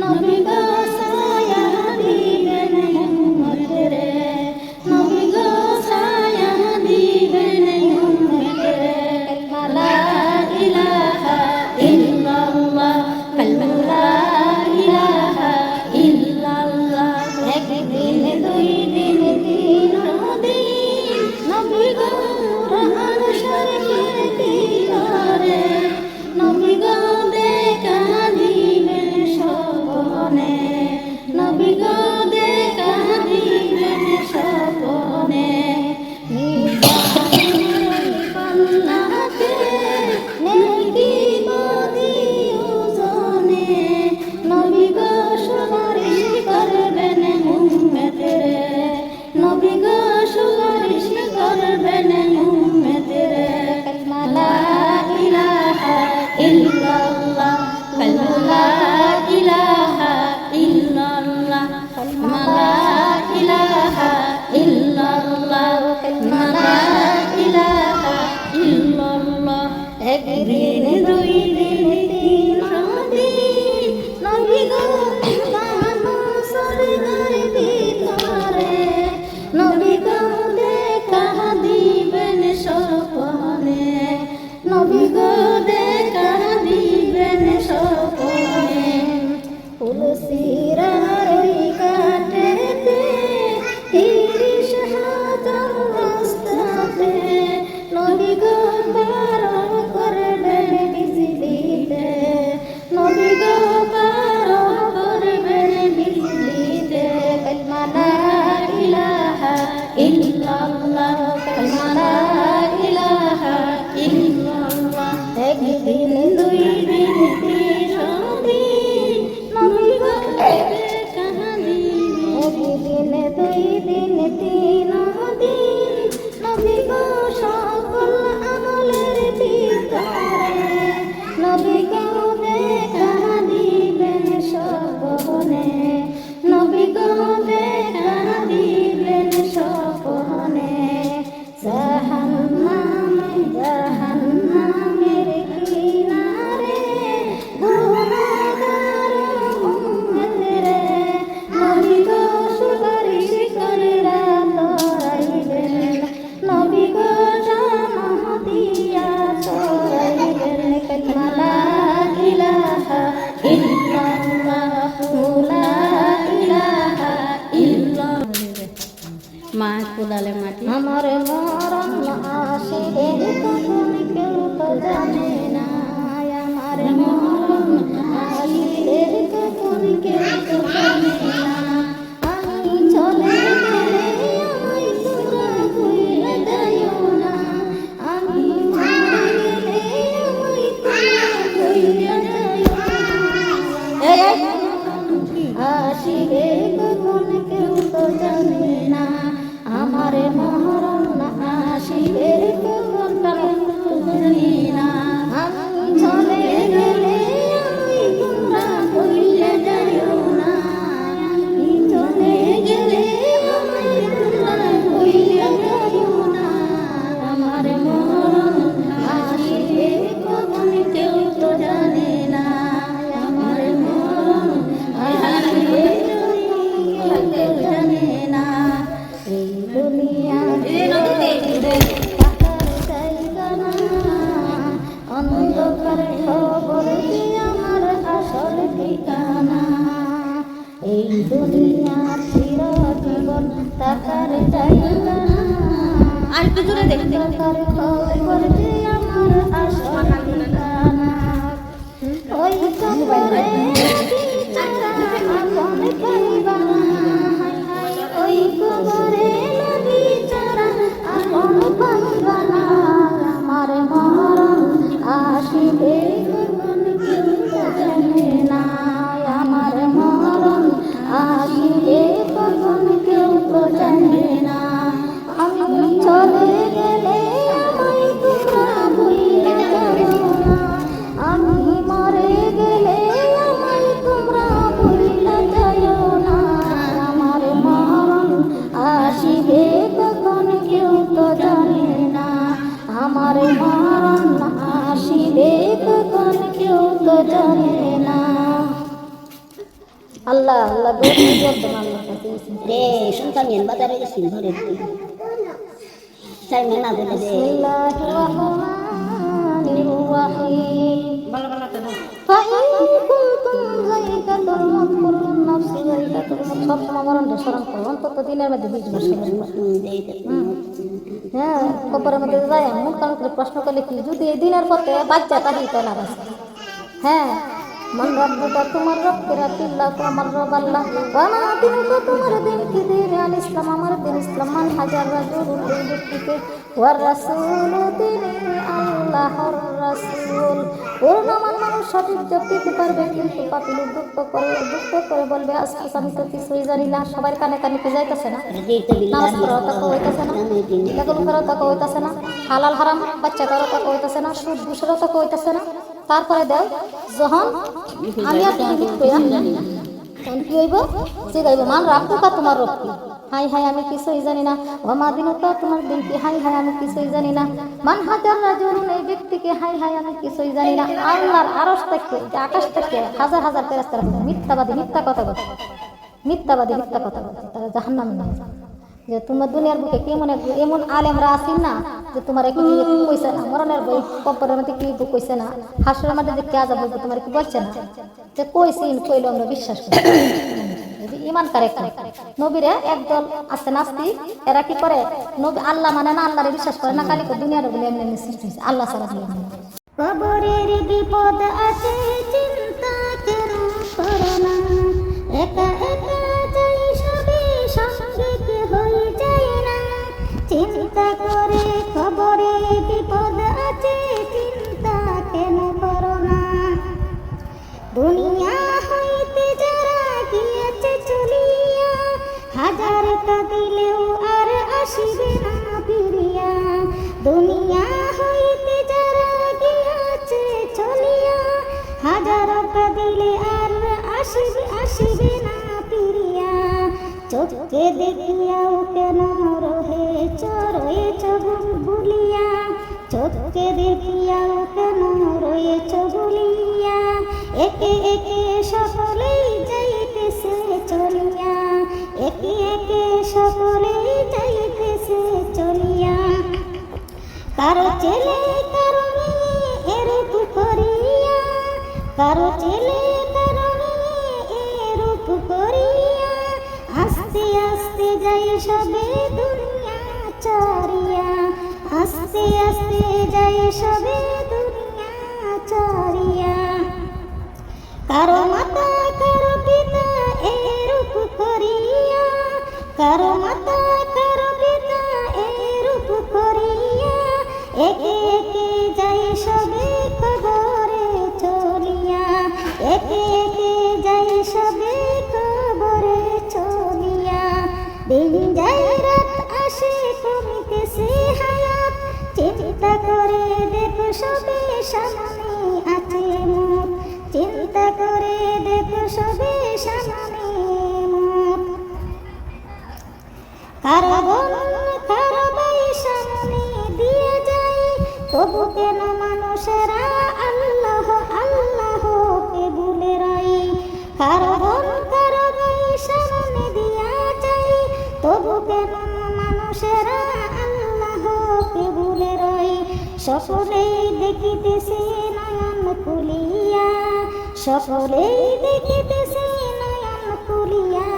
নবী গো ছায়া দিবেন উম্মতরে, নবী গো ছায়া দিবেন উম্মতরে। লা ইলাহা ইল্লাল্লাহ, লা ইলাহা ইল্লাল্লাহ। একদিন দুই দিন তিন দিন নবী গো কুরআন শরীফের দিদারে, নবী গো দেখা দিবেন স্বপনে, নবী গো দেখা দিবেন স্বপনে। পান্নাতে নেকি বদিও জনে, নবী গো সুপারিশ করবেন উম্মতেরে, নবী গো সুপারিশ করবেন উম্মতেরে। লা ইলাহা ইল্লাল্লাহ, লা ইলাহা ইল্লাল্লাহ, লা ইলাহা ইল্লাল্লাহ, লা ইলাহা ইল্লাল্লাহ। একদিন দুই দিন তিন দিন নবী গো স্বর্গের ভিতরে, নবী গো দেখা দিবেন স্বপনে, নবী গো দেখা দিবেন স্বপনে। তুলসীরার ওই কাঠেতে ৩০,০০০ রাস্তাতে, নবী গো পার করবেন বিজলিতে, নবী গো পার করবেন বিজলিতে। কালিমা লা ইলাহা ইল্লাল্লাহ, কালিমা লা ইলাহা ইল্লাল্লাহ। একদিন দুই দিন তিন দিন নবী গো দেখা দিবেন, একদিন দুই দিন তিন দিন নবী গো সকল আমলের ভিতরে, নবী গো দেখা দিবেন স্বপনে, নবী গো দেখা দিবেন স্বপনে। জাহান্নামের কিনারে গুনাহগার উম্মতরে, নবী গো সুপারিশ কইরা লড়াইবেন, নবী গো জানাহ দিয়া ছড়াইবেন। কালিমা লা ইলাহা ইল্লাল্লাহ, লা ইলাহা ইল্লাল্লাহ। মা কোদালে মাটি আমার মরণ আসিবে কখন কেউ তো জানে না, আমার মরণ আসিবে কখন কেউ তো জানে না। আমি চলে গেলে আমায় তোমরা ভুলে যাইও না, আমি মরে গেলে আমায় তোমরা ভুলে যাইও না। আসিবে কখন কেউ তো জানে না, আমার মরণ আসিবে কখন কেউ জানি না। আমি চলে গেলে আমায় তোমরা ভুলে যাইও না, আমি চলে গেলে আমায় তোমরা ভুলে যাইও না। আমার মরণ আসিবে কখন কেউ তো জানে না, আমার মরণ আসিবে কখন কেউ জানে না। এই দুনিয়া টাকার জায়গা না, অন্ধকার খবর কি আমার আসল ঠিকানা। এই দুনিয়ার চিরজীবন টাকার জায়গা না, আর একটু জোরে দেখতে, টাকার খবর কি আমার আসল ঠিকানা। ওই কবরে বিচারা আপন পাইবা না, ওই কবরে বিচারা আপন পাইবা না। আমার মরণ আসিবে কখন কেউ তো জানে না, আমার মরণ আসিবে কখন কেউ তো জানে না। আমি চলে গেলে আমায় তোমরা ভুলে যাও না, আমি মরে গেলে আমায় আল্লাহ আল্লাহ আল্লাহ কাছে রে সন্তান নিয়ে বাজারে গেছি ঘরে চাই না দিলে রে বিসমিল্লাহির রহমানির রহিম ভালো ভালো তো ফাইন কুনতুম যায়িকাতুল মউত কুল্লুন নাফসি যায়িকাতুল মউত সব সময় মরণকে স্মরণ করো অন্তত দিনের মধ্যে 20 বার স্মরণ করো। হ্যাঁ কবরের মধ্যে যায় মুখ কান করে প্রশ্ন করলে কি যদি এই দিনের পথে বাচ্চা তাহি তো না বাস হ্যাঁ মান রব্বুকা তোমার রব কিরাতিল্লাহ আমার রব আল্লাহ ওয়ানা দিনুকা তোমার দিন কি দিন আল ইসলাম আমার দিন ইসলাম মান হাজার রাজুল এই ব্যক্তিকে ওয়ার রাসূল দিন আল্লাহর রাসূল পূর্ণমান মানুষ সঠিক জবাব দিতে পারবে কিন্তু পাপী লোক দুঃখ করে বলবে আজকে আমি তো কিছুই জানি না সবার কানে কানে কি যাইতেছে না নামাজ পড়াও তা কইতাছে না এগুলো করাও তা কইতাছে না হালাল হারাম বাচ্চা করাও তা কইতাছে না সুদ ঘুষেরও তা কইতাছে না তারপরে দেও যখন আমি আর তুমি কইয়া তখন কি হইব সে গাইব মান রাব্বুকা তোমার রব কি হাই হাই আমি কিছুই জানি না ও মা দিনুকা তোমার দিন কি হাই হাই আমি কিছুই জানি না মান হাজার রাজুলুন এই ব্যক্তিকে হাই হাই আমি কিছুই জানি না আল্লাহর আরশ থেকে আকাশ থেকে হাজার হাজার ফেরেশতারা মিথ্যাবাদী মিথ্যা কথা বলে মিথ্যাবাদী মিথ্যা কথা বলে তারা জাহান্নামে নিয়ে যায় যে তোমার দুনিয়ার বুকে কেমন এমন আলেমরা আছেন না যে তোমার কি কইছে না মরণের বই কবরের মধ্যে কি কইছে না হাসরের মধ্যে যে কে যাবে তোমার কি বলছে না যে কইছেন কইলো আমরা বিশ্বাস করি ইমান কারেক্ট নবীরে একদল আছে নাস্তিক এরা কি করে নবী আল্লাহ মানে না আল্লাহরে বিশ্বাস করে না খালি দুনিয়ার বলে এমনি সৃষ্টি হয়েছে আল্লাহ ছাড়া কবরের বিপদ আছে চিন্তা কেন করো না একা একা যাই সবে সঙ্গে হয়ে যায় না চিন্তা করে খবরে বিপদ আছে চিন্তা কেন করো না দুনিয়া হইতে যারা গিয়েছে চলিয়া হাজার কাঁদিলেও আর আসিবে না ফিরিয়া দুনিয়া হইতে যারা গিয়েছে চলিয়া হাজার কাঁদিলে আর আসিবে না ফিরিয়া চোখে দেখিয়াও কেন রহে রয়েছ বলিয়া চোখে দেখিয়াও কেন রয়েছ বলিয়া একে একে সকলেই যাইতেছে চলিয়া একে একে সকলেই যাইতেছে চলিয়া কারো ছেলে কারো মেয়ে এরূপ করিয়া কারো ছেলে কারো মেয়ে এরূপ করিয়া আস্তে আস্তে যাই সবে দুনিয়া চারিয়া আস্তে আস্তে যাই সবে দুনিয়া চারিয়া কারো মাতা কারো পিতা এরূপ করিয়া কারো মাতা কারো পিতা এরূপ করিয়া একে একে যাই সবে কবরে চলিয়া একে একে যাই সবে কবরে চলিয়া দিন যায় রাত আসে কমিতেছে হায়াত চিন্তা করে দেখো সবে সামনে আছে মুখ চিন্তা করে দেখো সবে সামনে মুখ কারো বোন কারো ভাই সামনে দিয়ে যায় তবু কেন মানুষেরা আল্লাহ আল্লাহকে ভুলে রয় কারো বোন কারো ভাই সামনে দিয়া যায় তবু কেন মানুষেরা আল্লাহকে ভুলে রয় সকলেই দেখিতেছে নয়ন খুলিয়া সকলেই দেখিতেছে নয়ন খুলিয়া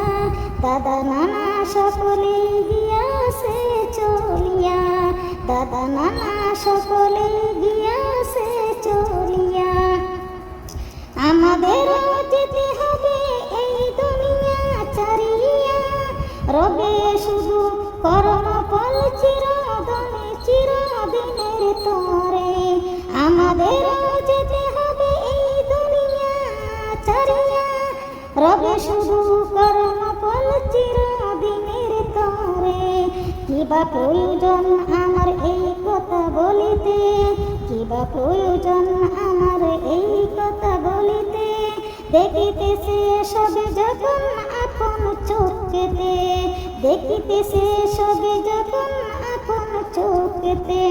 দাদা নানা সকলেই গিয়াছে চলিয়া দাদা নানা সকলেই গিয়াছে চলিয়া আমাদের যেতে হবে এই দুনিয়া চারিয়া রবে শুধু কর্ম ফল চিরদিনের তরে আমাদের যেতে হবে এই দুনিয়া চারিয়া রবে শুধু কর্ম ফল চিরদিনের তরে কিবা প্রয়োজন আমার এই কথা বলিতে কিবা প্রয়োজন আমার এই কথা বলিতে দেখিতেছে সবে যখন আপন চোখেতে দেখিতেছে সবে যখন আপন চোখেতে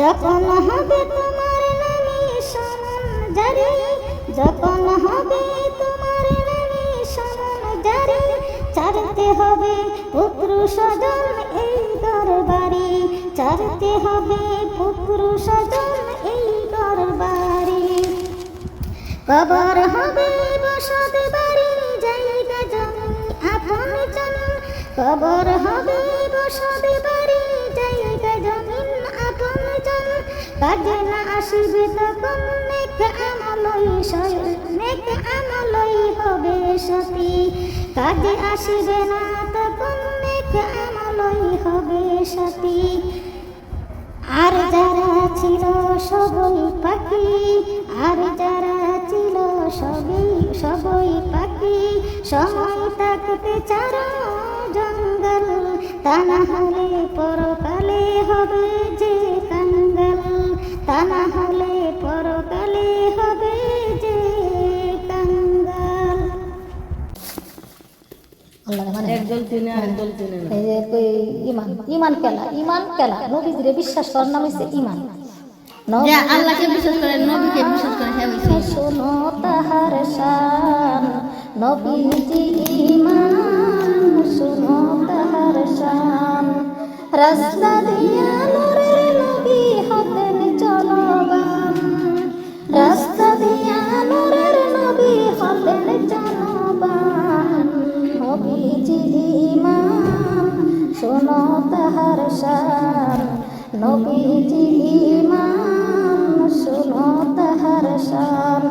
যখন হবে তোমার নামে সমান জারি যখন হবে তোমার নামে হবে পুত্র স্বজন এই দরবারি, চারতে হবে পুত্র স্বজন এই দরবারি। কবর হবে বসত বাড়ি, জায়গা জমি আপন জন। কবর হবে বসত বাড়ি, জায়গা জমিন আপন জন। কাজে না আসবে তখন নেক আমলই নেক আমলই হবে সাথী। কাজে আসবে না তখন নেক আমলই হবে সাথী। আর যারা ছিল সবই পাখি, আর যারা ছিল সবই পাখি, সময় থাকতে চারো জঙ্গল, তা না হলে পরকালে হবে যে কাঙ্গাল, তা না হলে পরকালে হবে যে কাঙ্গাল। আল্লাহ মানে একদল চিনে আরেকদল চিনে না। এই যে কই ইমান, ইমান কেলা নবীজিরে বিশ্বাস করার নাম হচ্ছে ইমান। যে আল্লাহকে বিশ্বাস করে, নবীকে বিশ্বাস করে, হ্যাঁ হইছে। শোনো তাহার শান, নবীজি ইমান, শোনো তাহার শান। রাস্তা দিয়া নূরের নবী হতেন চলবান, রাস্তা দিয়া নূরের নবী হতেন চলবান। নবীজি ইমান, শোনো তাহার শান, নবীজি ইমান, শোনো তাহার শান।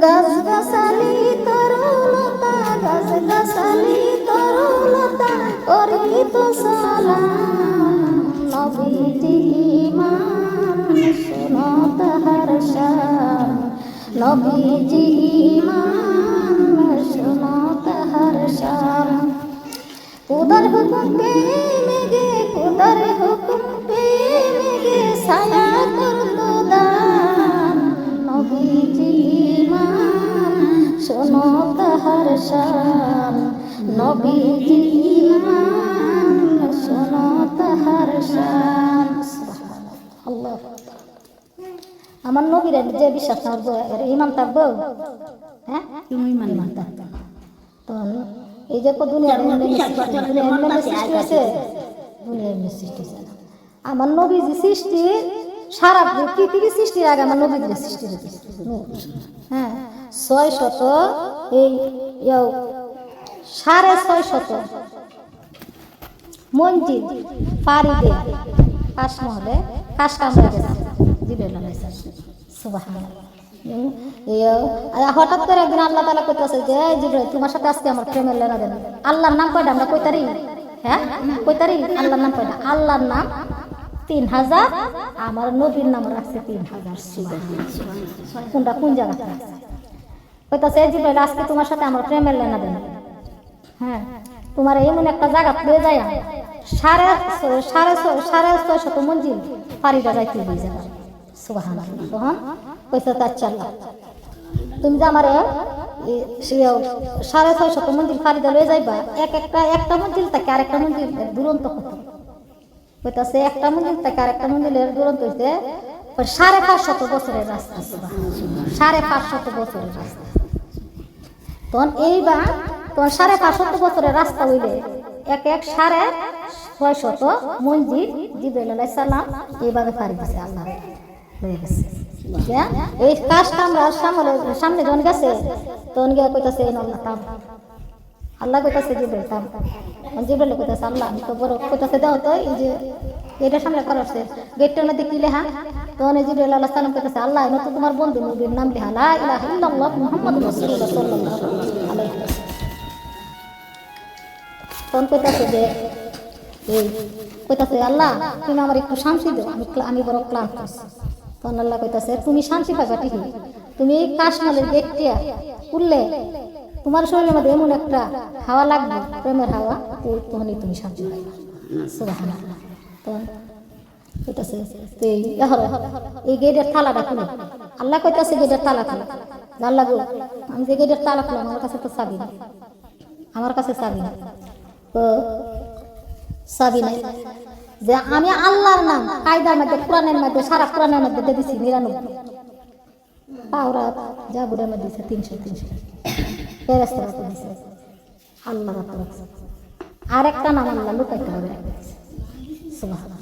গাছ গাছালি তরুলতা, গাছ গাছালি তরুলতা করিত সালাম। নবীজি ইমান, শোনো তাহার শান, নবীজি ইমান, শোনো তাহার শান। খুদার হুকুম পে মেঘে, খুদার হুকুম পে মেঘে ছায়া করতো দান। নবীজি ইমান, শোনো তাহার শান, নবীজি ইমান, শোনো তাহার শান। আল্লাহ, আমার নবীর যে বিশ্বাস না করবো এর ইমান থাকবো? হ্যাঁ, ইমান থাকতো না। তো এই যে দুনিয়ার সৃষ্টি আছে, দুনিয়ার সৃষ্টি আছে। আমার নবীজি সৃষ্টি সারা পৃথিবী সৃষ্টির আগে আমার নবীজির সৃষ্টি হয়েছে। হ্যাঁ, 600 এই 650 মঞ্জিল পাড়ি দিয়ে কাশমহলে কাশ কামড়ে গেছে জিবরাইল আলাইহিস সালাম। সুবহানাল্লাহ। হঠাৎ করে একদিন আল্লাহ তাআলা কইতাছে যে জিবরাইল তোমার সাথে আজকে আমার প্রেমের লেনা দেন। আল্লাহর নাম কয়টা আমরা কইতারি? হ্যাঁ কইতারি? আল্লাহর নাম কয়টা? আল্লাহর নাম 3000, আমার নবীর নাম রাখছে 3000। সুবহানাল্লাহ। কোনটা কোন জায়গাতে আছে? কইতাছে জিবরাইল আজকে তোমার সাথে আমার প্রেমের লেনা দেন। হ্যাঁ, তোমার এমন একটা জায়গা পেয়ে যায় 650 মঞ্জিল পাড়িটা যাইতে হয়ে যাবে। সুবহানাল্লাহ। তখন কইছে আচ্ছা আল্লাহ তুমি যে আমার 650 মঞ্জিল পাড়িটা লয়ে যাইবা, একটা মঞ্জিল থেকে আরেকটা মঞ্জিল দুরন্ত কত? কইতাছে একটা মঞ্জিল থেকে আরেকটা মঞ্জিলের দুরন্ত হইতে 550 বছরের রাস্তা। 550 বছরের রাস্তা। তখন এইবার তোমার 550 বছরের রাস্তা হইলে এক 650 মঞ্জিল জিবরাইল আলাইহিস সালাম এইভাবে পাড়ি দিছে। আল্লাহ হয়ে গেছে। এই কাজটা আমরা সামনে যখন গেছে তখন গিয়ে কইতাছে আল্লাহ থাম। আল্লাহ কইতাছে জিবরাইল থাম। জিবরাইল কইতাছে আল্লাহ আমি তো বড় কইতাছে দাও তো এই যে এটা সামনে করাছে গেটটার মধ্যে কি লেখা? তখন জিবরাইল আলাইহিস সালাম কইতাছে আল্লাহ এনে তো তোমার বন্ধু নবীর নাম লেখা লা ইলাহা ইল্লাল্লাহ মুহাম্মাদুর রাসূলুল্লাহ সাল্লাল্লাহু আলাইহি ওয়াসাল্লাম। তখন কইতাছে যে এই কইতাছে আল্লাহ তুমি আমার একটু শান্তি দাও, আমি বড় ক্লান্ত আছি। তখন আল্লাহ কইতাছে তুমি শান্তি পাবা ঠিকই, তুমি কাশমালের গেটটা খুললে তোমার শরীরের মধ্যে এমন একটা হাওয়া লাগবে, প্রেমের হাওয়া, ওই তখনই তুমি শান্তি পাইবা। সুবহানাল্লাহ। তখন কইতাছে এই গেটের তালাটা খুলে। আল্লাহ কইতাছে গেটের তালা খুলে। আল্লাহ গো আমি যে গেটের তালা খুললাম আমার কাছে তো চাবি নেই, আমার কাছে চাবি নেই। তো চাবি নাই যে আমি আল্লাহর নাম কায়দার মধ্যে কোরআনের মধ্যে সারা কোরআনের মধ্যে দিয়ে দিছি 99, তাওরাত জাবুরের মধ্যে দিছে 300 ফেরেশতারা দিছে, আল্লাহ রাখছে। আর একটা নাম আল্লাহ লুকাইতে হবে। সুবহানাল্লাহ।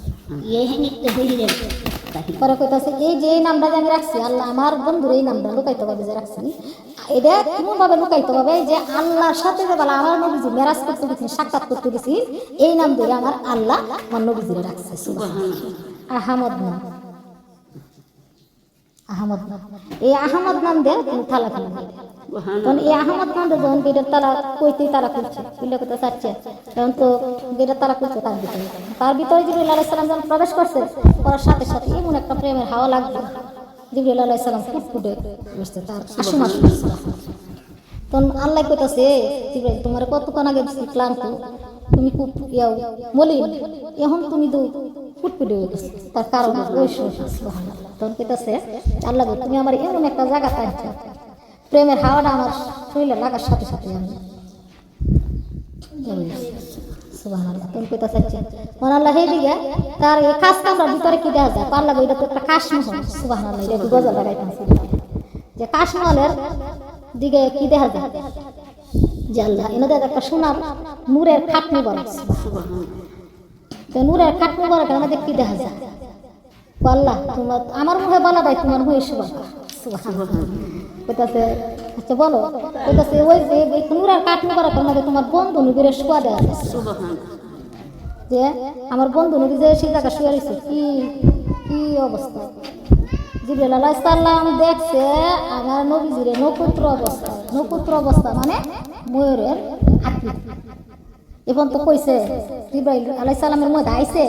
ये है नित्य बहिरे পরে কইতাছে এই যে এই নামটা যে আমি রাখছি, আল্লাহ আমার বন্ধুর এই নামটা লুকাইতে হবে যে রাখছি, এটা কেমন ভাবে লুকাইতে হবে যে আল্লাহর সাথে যে বলা আমার নবীজি মেরাজ করতে গেছি, সাক্ষাৎ করতে গেছি, এই নাম ধরে আমার আল্লাহ আমার নবীজিরে রাখছে। সুবহানাল্লাহ। আহমদ নাম, আহমদ নাম, এই আহমদ নাম দিয়ে তুমি তালা খুলবে। তখন এই আহমদ নাম দিয়ে যখন গেটের তালা কইতেই তালা খুলছে, খুললে কোথাও চাচ্ছে, তখন তো গেটের তালা খুলছে তার ভিতরে জিবরাইল আলাইহিস সালাম যখন প্রবেশ করছে, করার সাথে সাথে এমন একটা প্রেমের হাওয়া লাগবে, জিবরাইল আলাইহিস সালাম ফুটফুটে বসছে তার আশুমা। তখন আল্লাহ কইতাছে, জিবরাইল তোমার কতক্ষণ আগে দিছি ক্লান্ত, তুমি খুব ইয়াও মলিন, এখন তুমি তো ফুটফুটে হয়ে গেছে, তার কারণ ওই সুবহানাল্লাহ। তখন কইতাছে আল্লাহ গো, তুমি আমার এমন একটা জায়গা পাইছো, প্রেমের হাওয়াটা আমার শরীরে লাগার সাথে সাথে আমি সুবহানাল্লাহ। তখন কইতাছে মন আল্লাহ হে দিকে তার এই কাজ কামরার ভিতরে কি দেখা যায়, পারলা গো এটা তো একটা কাশমহল। সুবহানাল্লাহ। এটা গজল লাগাইতেছে যে কাশমহলের দিকে কি দেখা যায়, যে আল্লাহ এনাদের একটা সোনার নূরের খাটনি বড়, তো নূরের খাটনি বড় আমাদের কি দেখা যায়, আল্লাহ তোমার আমার মুখে বলা দেয় তোমার মুখে সুবহানাল্লাহ। কইতাছে আচ্ছা বলো, কইতাছে ওই যে নূরের খাটনি বড় আমাদের তোমার বন্ধু নবীর শোয়া দেওয়া আছে, যে আমার বন্ধু নবী যে সেই জায়গা শুয়ে রয়েছে, কি কি অবস্থা। জিবরাইল আলাইহিস সালাম দেখছে আমার নবীজিরে নক্ষত্র অবস্থা, নক্ষত্র অবস্থা মানে ময়ূরের আকৃতি। এখন তো কইছে জিবরাইল আলাইহিস সালামের মধ্যে আইছে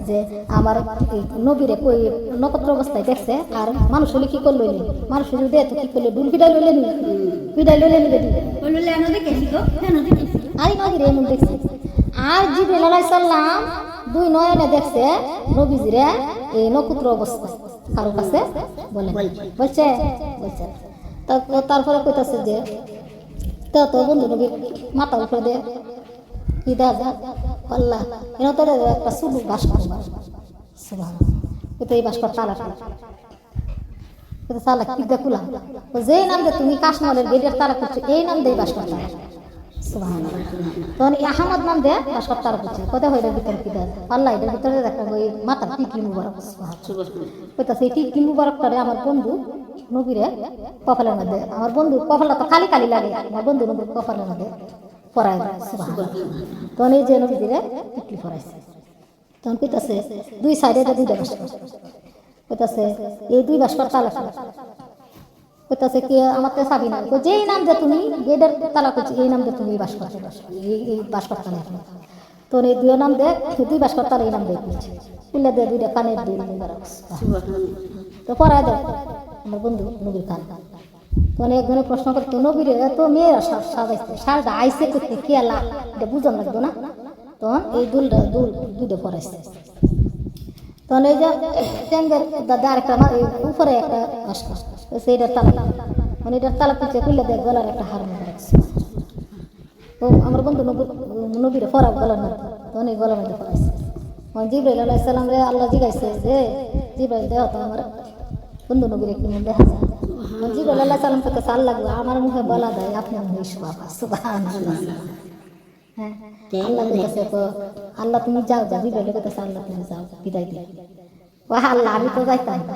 যে আমার এই নবীরে কই নক্ষত্র অবস্থায় দেখছে, আর মানুষ হলে কি করলো, মানুষ হলে দে তো কি করলো, ডুল ফিডাই লইলে নি, ফিডাই লইলে নি দেখি বললে আনো দেখেছি গো, কেন দেখেছি আই নবীরে এমন দেখছে। আর জিবরাইল আলাইহিস সালাম দুই নয়নে দেখছে নবীজিরে এই নক্ষত্র অবস্থা, কারো কাছে বলে বলছে বলছে। তারপরে কইতাছে যে তো বন্ধু নবীর মাথা উপরে দে কি দেখা যায়, আল্লাহ এনে তো একটা সুলু বাস করবা। সুবহানাল্লাহ। কিন্তু এই বাস কর তালা কিন্তু তালা কি দেখুলা, যেই নাম দিয়ে তুমি কাশমলের গেটের তালা করছো, এই নাম দিয়ে বাস কর তালা। সুবহানাল্লাহ। তখন আহমদ নাম দিয়ে বাস কর তালা করছে, কোথায় হয় এটার ভিতরে কি দেয়, আল্লাহ এটার ভিতরে একটা ওই মাথার টিকি মুবারক। কইতাছে এই টিকি মুবারকটারে আমার বন্ধু নবীরে কপালের মধ্যে, আমার বন্ধু কপালটা তো খালি খালি লাগে, আমার বন্ধু নবীর কপালের মধ্যে পরায় দেয়। সুবহানাল্লাহ। তখন এই যে নবীরে টিকলি পরাইছে, তখন কইতাছে দুই সাইডে দুইটা বাস কর, কইতাছে এই দুই বাস কর তালা কর। কইতাছে কি আমার তো চাবি না, যেই নাম যে তুমি গেটের তালা করছি এই নাম দিয়ে তুমি বাস কর, এই বাস কর তালা। তখন এই দুই নাম দে দুই বাস কর তালা এই নাম দিয়ে খুলছে, খুলে দিয়ে দুইটা কানের দুই তো পরায় দেয় আমার বন্ধু নবীর কান। তখন একজনে প্রশ্ন করতো নবীরে এত মেয়েরা সাজাইছে, সাজা আইসে করতে খেয়ালা, এটা বুঝন লাগতো না। তখন এই দুইটা পরাইছে। তখন এই যে ট্যাঙ্গের দাদা আরেকটা উপরে একটা সেইটার তালা, মানে এটার তালা পিছিয়ে খুললে দেয় গলার একটা হার মধ্যে রাখছে। তো আমার বন্ধু নবীরে পরা গলার মধ্যে, তখন এই গলার মধ্যে পরাইছে। জিবরাইল আলাইহিস সালাম রে আল্লাহ জিগাইছে যে জিবরাইল দেহ তো আমার বন্ধু নবীরে কেমন দেখা যায়। জিবরাইল আলাইহিস সালাম কইতে চাল লাগবে আমার মুখে বলা দেয় আপনার মুখে সুবহানাল্লাহ। হ্যাঁ আল্লাহ কইতেছে তো আল্লাহ তুমি যাও, যা জিবরাইল কইতেছে আল্লাহ তুমি যাও, বিদায় দিও। ও আল্লাহ আমি তো যাইতাম না,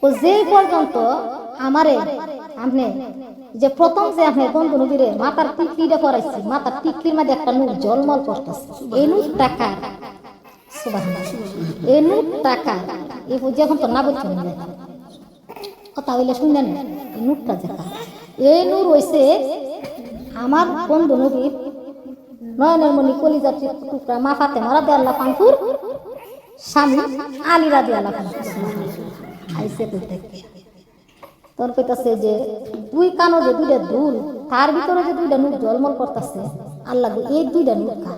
ও যে পর্যন্ত আমারে আপনি যে প্রথম যে আপনি বন্ধু নবীরে মাথার টিকলিটা পরাইছি, মাথার টিকলির মধ্যে একটা নূর জলমল করতেছে, এই নূর টাকা। সুবহানাল্লাহ। এই নূর টাকা এই যখন তো না বলছেন কথা হইলে শুনলেন, এই নূরটা দেখা, এই নূর হইছে আমার বন্ধু নবীর নয়নের মণি কলিজার টুকরা মা ফাতেমা রাদিয়াল্লাহু আনহুর স্বামী আলী রাদিয়াল্লাহু আনহু আইসে কইতে। তোর কইতাছে যে দুই কানো যে দুইটা দুল, তার ভিতরে যে দুইটা নূর ঝলমল করতেছে, আল্লাহ এই দুইটা নূর কা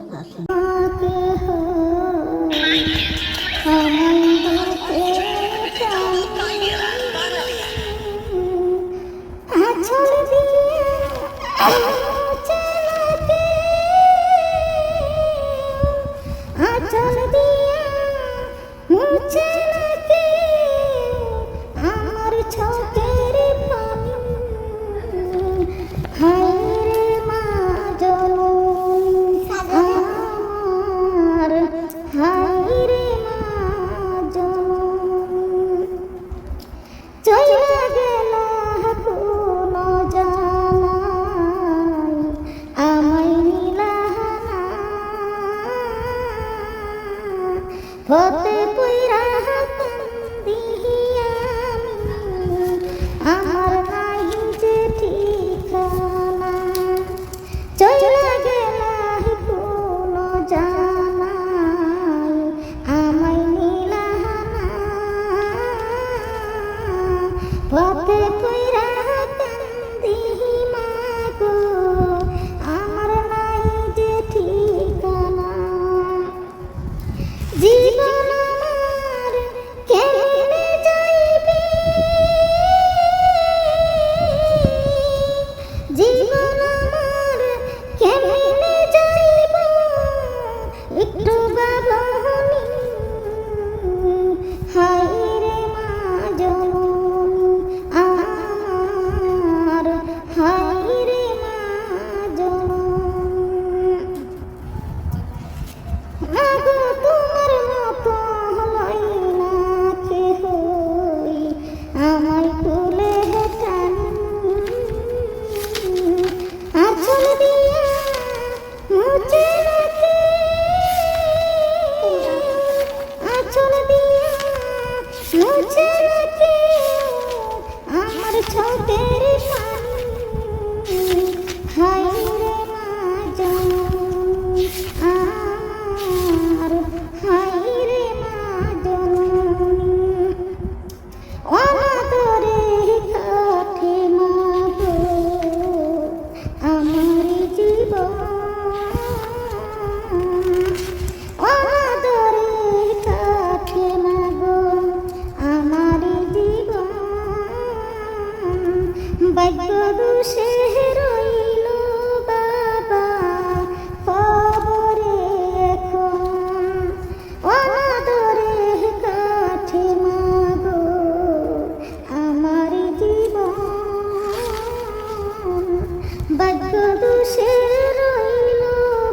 ভাগ্য দোষে রইল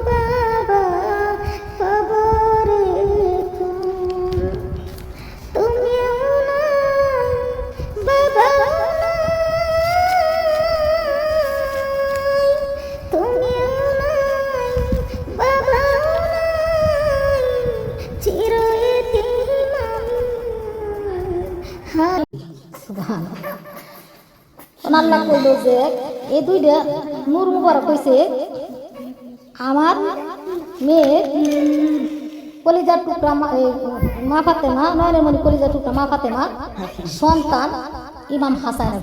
বাবা কবরে তুমিও নাই বাবা তুমিও নাই বাবা নাই চির এতিম আমি সুবহানাল্লাহ আল্লাহ কইল যে এই দুইটা নূর মুবারক কইছে আমার মেয়ে কলিজার টুকরা মা ফাতেমা নয়নের মণি কলিজার টুকরা মা ফাতেমা সন্তান ইমাম হাসান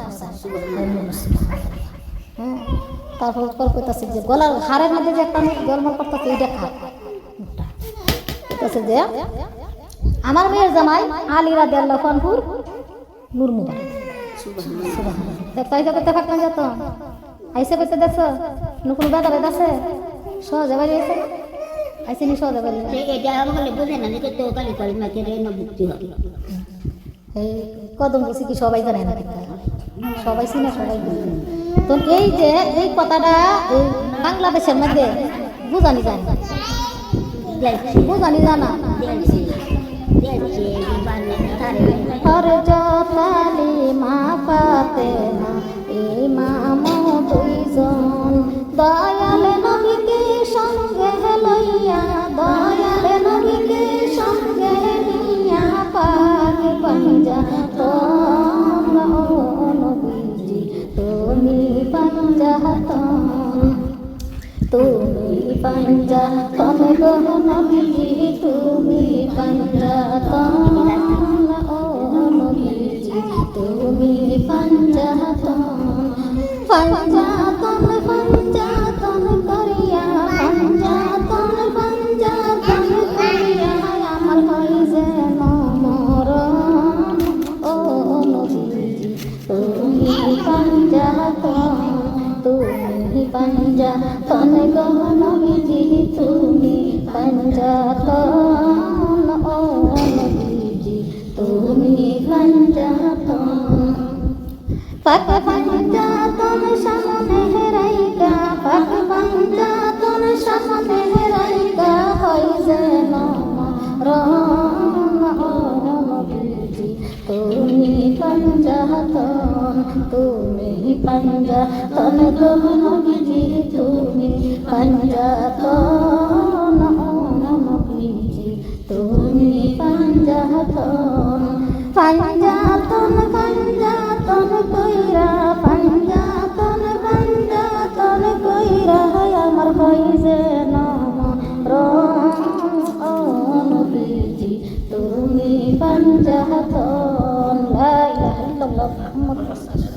হ্যাঁ তারপর কইতাছে যে গলার হাড়ের মধ্যে যে একটা জলমল করতেছে এইটা খা কইতাছে যে আমার মেয়ের জামাই আলী রাদিয়াল্লাহু আনহু নূর মুবারক তাই তো করতে পারতাম যেত আইসে করতে দেখছো কোনো বেদা বেদ আছে সহজে বাড়ি আইসে আইসে নি সহজে বাড়ি এটা বলে বুঝে না যে তো কালি কালি মাকে রে না মুক্তি হবে এই কদম বসি কি সবাই জানে না সবাই চিনে সবাই তো এই যে এই কথাটা এই বাংলাদেশের মধ্যে বুঝানি যায় না বুঝানি জানা হরজতালি মা ফাতেমা ইমাম দুইজন দয়াল নবীকে সঙ্গে লইয়া দয়াল নবীকে সঙ্গে নিয়া পাক পাঞ্জাতন ও নবীজি তুমি পাঞ্জাতন তুমি পাঞ্জাতন গো নবীজি তুমি পাঞ্জাতন ও নবীজি তুমি পাঞ্জাতন পাঞ্জাতন পাঞ্জাতন করিয়া পাঞ্জাতন পাঞ্জাতন করিয়া আমার হই যেন মরণ ও নবীজি তুমি পাঞ্জাতন তুমি পাঞ্জাতন গো নবীজি তুমি পাঞ্জাতন ও নবীজি তুমি পাঞ্জাতন পাক পাঞ্জাতন সামনে হেরাইকা পাক পাঞ্জাতন সামনে হেরাইকা হই যেন মরণ ও নবীজি তুমি পাঞ্জাতন তুমি পাঞ্জাতন গো নবীজি তুমি পাঞ্জাতন ও নবীজি তুমি পাঞ্জাতন পাঞ্জাতন পাঞ্জাতন কইরা পাঞ্জাতন পাঞ্জাতন কইরা আমার হই যেন মরণ ও নবীজি তুমি পাঞ্জাতন লা ইলাহা ইল্লাল্লাহ মুহাম্মাদুর রাসূলুল্লাহ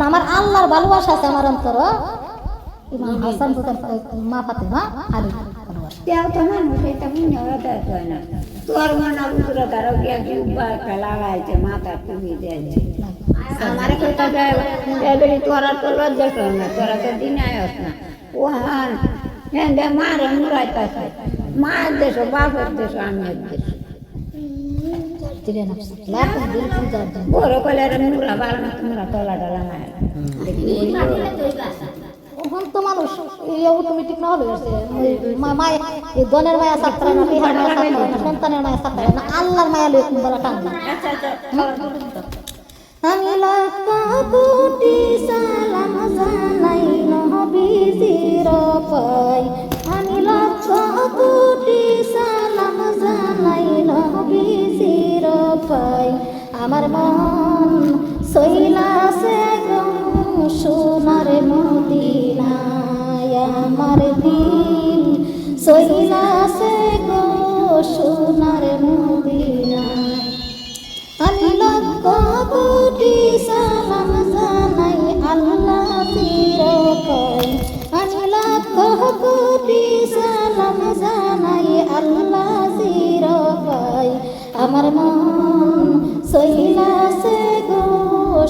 আমার আল্লাহর ভালোবাসা আছে আমার অন্তর ইমাম হাসান মা ফাতেমা আলী তেও তো মানুষ এটা মনে হয় না তোর মনে উত্তর তারা গিয়া জুব্বা একটা লাগাইছে মাথা টুপি দিয়েছে আমার কথা এবারে তোরা তো লজ্জা কর না তোরা তো দিনায়স না ওহান হ্যাঁ মারে মুরাইতেছে মার দেশ বাপের দেশ আমের দেশ বড় কলের মুরা বাল না তোমরা তলা ডলা মায় এখন তো মানুষ অটোমেটিক না হলে মায়া এই দনের মায়া সাতটা না বিহার মায়া সাতটা না সন্তানের মায়া সাতটা না আল্লাহর মায়া লয়ে কুম্বলা টান আমি লাখ কোটি সালাম জানাই নবীজির পাই আমি লাখ কোটি সালাম জানাই নবীজির পাই আমার মন সইলাছে গো সোনার মদিনায় আমার দিল সইলাছে গো সোনার মদিনায় আমি লক্ষ কোটি সালাম জানাই আল্লাহ চিরকাল আমি লক্ষ কোটি সালাম জানাই আল্লাহ চিরকাল আমার মন সইলাছে গো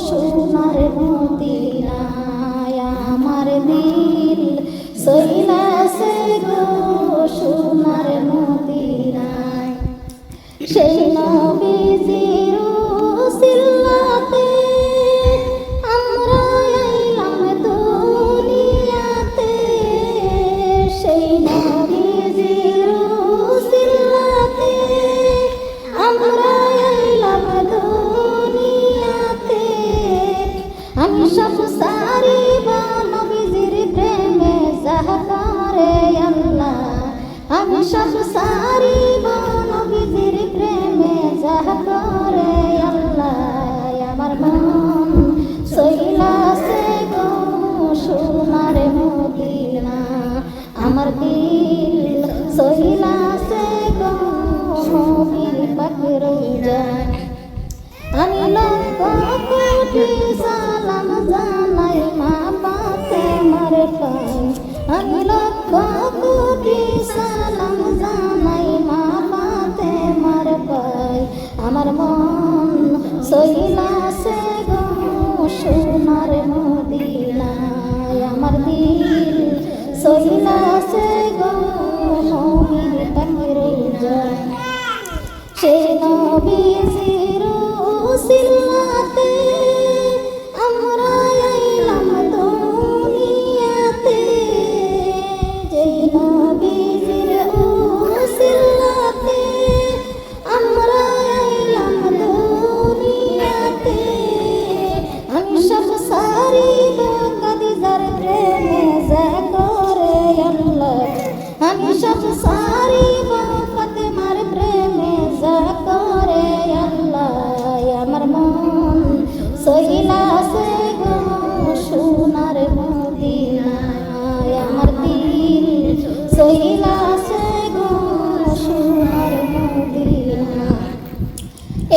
সোনার মদিনায় আমার দিল সইলাছে গো সোনার মদিনায় সেই নবীজির উসিলাতে আমরা সারিব নবীজির প্রেমে যাহা করে আল্লাহ আমি সব সারিব নবীজির প্রেমে যাহা করে আল্লাহ আমার মন সইলাছে গো সোনার মদিনা আমার দিল সইলাছে গো নবীর পাকের রওজা আমি লক্ষ কোটি সালাম জানাই মা ফাতেমার পায়ে আমি লক্ষ কোটি সালাম জানাই মা ফাতেমার পায়ে আমার মন সইলাছে গো সোনার মদিনায় আমার দিল সইলাছে গো নবীর পাকের রওজা সে নবীজির উসিলাতে আমরা আইলাম দুনিয়াতে যে নবীজির উসিলাতে আমরা আইলাম দুনিয়াতে আমি সব সারিব কাদিজার প্রেমে যা করে আল্লাহ আমি সব সারিব ফাতেমার প্রেমে যা করে আল্লাহ আমার মন সইলাছে গো সোনার মদিনায় আমার দিল সইলাছে গো সোনার মদিনা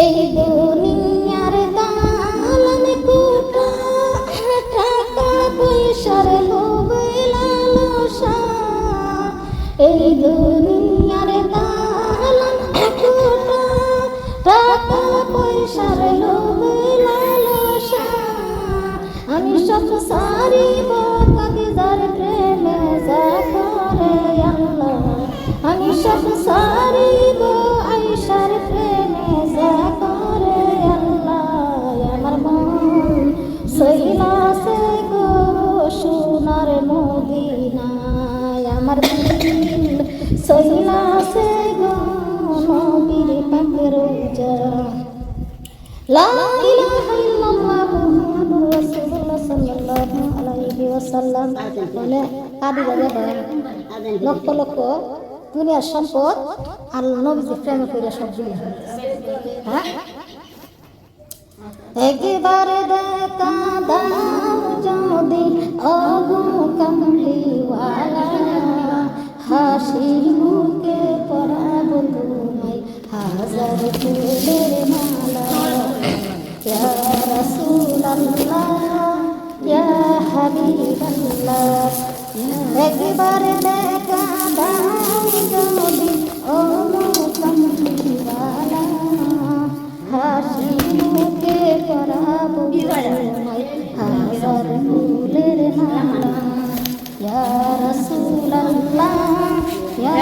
এই দুনিয়ার দালান কোঠা টাকা পয়সার লোভ লালসা এই দুনিয়ার দালান কোঠা টাকা পয়সার লোভ লালসা আমি সব সারিব কাদিজার প্রেমে যা করে আল্লাহ আমি সব সারিব আয়েশার প্রেমে যা করে আল্লাহ আমার মন সইলাছে গো সোনার মদিনায় আমার দিল সইলাছে গো নবীর পাকের রওজা লা ইলাহা ইল্লাল্লাহ মুহাম্মাদুর রাসূলুল্লাহ সাল্লাল্লাহু আলাইহি ওয়াসাল্লাম বলে কাদিজা লক্ষ লক্ষ দুনিয়ার সম্পদ আর নবীজি প্রেম করে সব দুনিয়া হ্যাঁ একবার দেখা দাও যদি অগু কামলিওয়ালা হাসি মুখে পরাব তোমায় হাজার ফুলের মালা ইয়া রাসূলুল্লাহ ইয়া হাবিবাল্লাহ একবার দেখা দাও যদি অগু কামলিওয়ালা হাসি মুখে পরাব তোমায় হাজার ফুলের মালা ইয়া রাসূলুল্লাহ ইয়া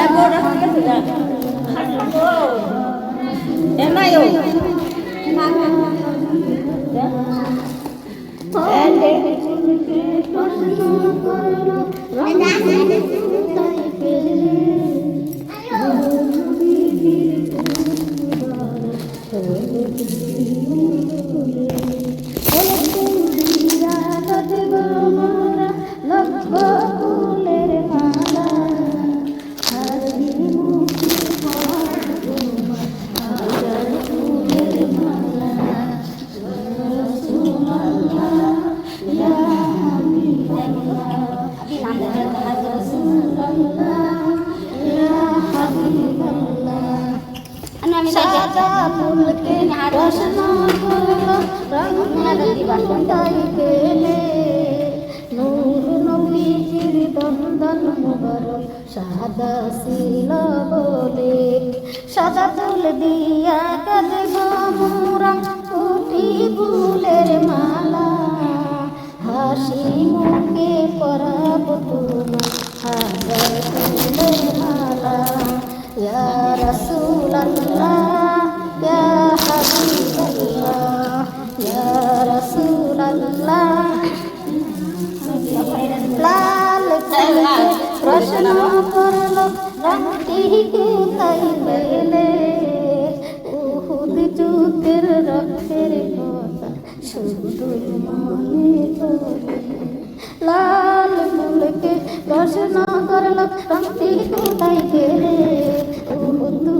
সাদা ফুলকে রসন করলো রঙের দিবান্তাই পেলে নূর নবীজির বন্দন মুবারক সাদা ছিল বলে সাদা ফুল দিয়া কাঁদব মোরা কোটি ফুলের মালা হাসি মুখে পরাব তোমার হাজার ফুলের মালা ইয়া রাসূলুল্লাহ ইয়া হাবিবাল্লাহ ইয়া রাসূলুল্লাহ লাল ফুলকে প্রশ্ন করলো রঙটি কোথায় পেলে উহুদ যুদ্ধের রক্তের কথা শুধু মনে পড়ে আল্লাহ রক্তে কোথায় গেলে ও বন্ধু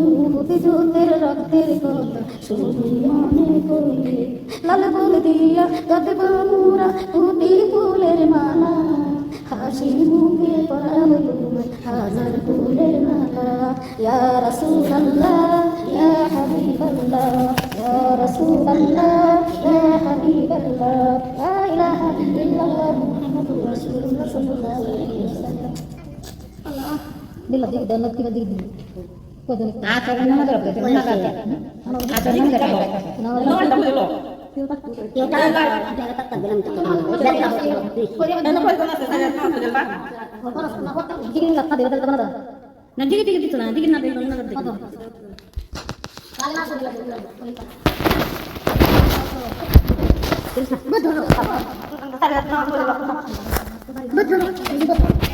যুদ্ধের রক্তের কথা শুধু মনে করলে লাল বল দিয়া গাতে বামুরা ফুটি ফুলের মালা হাসি মুখে পরালো হাজার ফুলের মালা ইয়া রাসূলুল্লাহ ইয়া হাবিবাল্লাহ ইয়া রাসূলুল্লাহ ইয়া হাবিবাল্লাহ লা ইলাহা ইল্লাল্লাহ মুহাম্মাদুর রাসূলুল্লাহ সাল্লাল্লাহু আলাইহি ওয়াসাল্লাম আল্লাহ দিল দিক দান কি দিক দিক কত আচরণ আমাদের করতে না কাটে আচরণ আমাদের Kita tak bilang tak kenal. Gini nggak ada dari mana? না দিকে দিকে দিত না দিকে না দিকে না দিকে Betul. Betul.